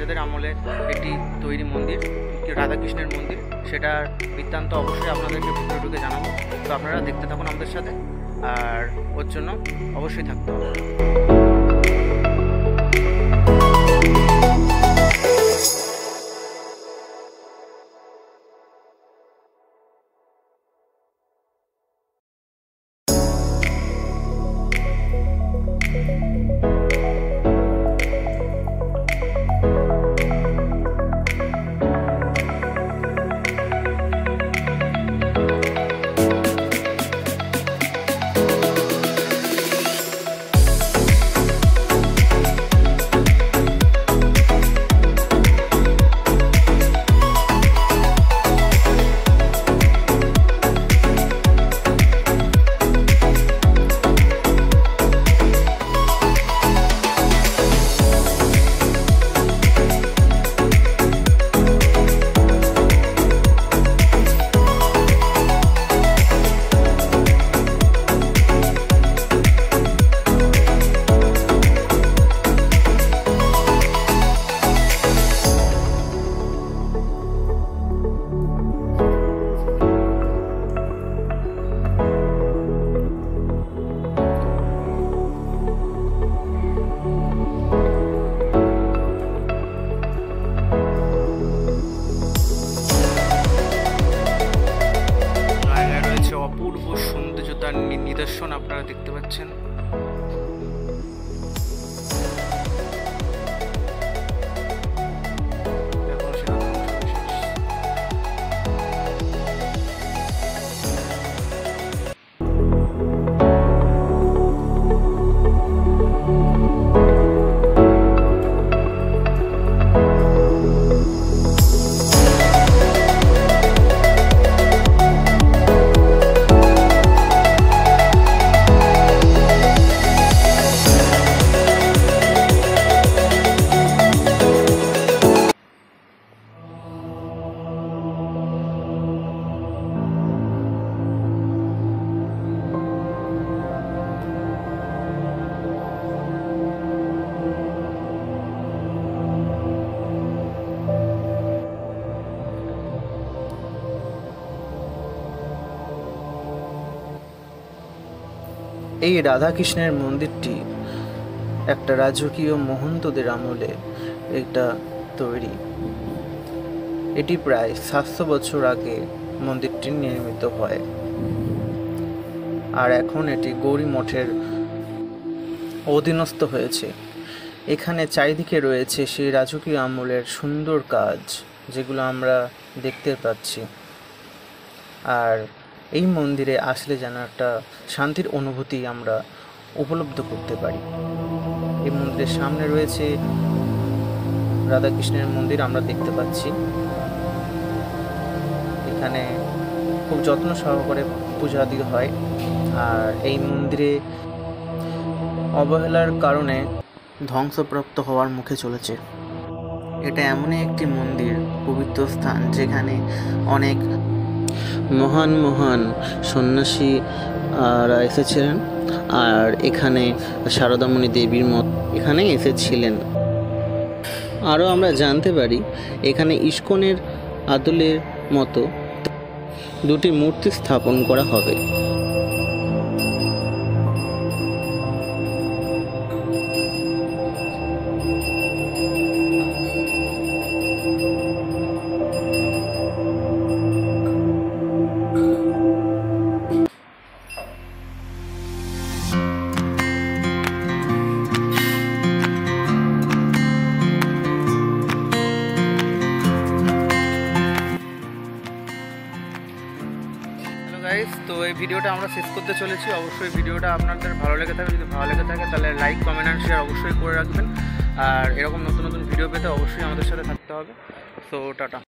রাজাদের আমলে একটি তৈরি মন্দির, রাধাকৃষ্ণের মন্দির। সেটার বৃত্তান্ত অবশ্যই আপনাদেরকে ভিতরে ঢুকে জানাবো। তো আপনারা দেখতে থাকুন আমাদের সাথে, আর ওর জন্য অবশ্যই থাকতে হবে। অপূর্ব সৌন্দর্যতার নিদর্শন আপনারা দেখতে পাচ্ছেন। এই রাধাকৃষ্ণের মন্দিরটি একটা রাজকীয় মহন্তদের আমলে এটা তৈরি। এটি প্রায় 700 বছর আগে মন্দিরটি নির্মিত হয়, আর এখন এটি গৌরী মঠের অধীনস্থ হয়েছে। এখানে চারিদিকে রয়েছে সেই রাজকীয় আমলের সুন্দর কাজ, যেগুলো আমরা দেখতে পাচ্ছি। আর এই মন্দিরে আসলে যেন একটা শান্তির অনুভূতি আমরা উপলব্ধ করতে পারি। এই মন্দিরের সামনে রয়েছে রাধাকৃষ্ণের মন্দির, আমরা দেখতে পাচ্ছি। এখানে খুব যত্ন সহকারে পূজা দিতে হয়, আর এই মন্দিরে অবহেলার কারণে ধ্বংসপ্রাপ্ত হওয়ার মুখে চলেছে। এটা এমনই একটি মন্দির, পবিত্র স্থান, যেখানে অনেক মহান মহান সন্ন্যাসীরা এসেছিলেন, আর এখানে শারদামণি দেবীর মত এখানে এসেছিলেন। আরও আমরা জানতে পারি এখানে ইস্কনের আদলের মতো 2টি মূর্তি স্থাপন করা হবে। তো এই ভিডিওটা আমরা শেষ করতে চলেছি। অবশ্যই ভিডিওটা আপনাদের ভালো লেগে থাকে, যদি ভালো লেগে থাকে তাহলে লাইক, কমেন্ট অ্যান্ড শেয়ার অবশ্যই করে রাখবেন। আর এরকম নতুন নতুন ভিডিও পেতে অবশ্যই আমাদের সাথে থাকতে হবে। So tata.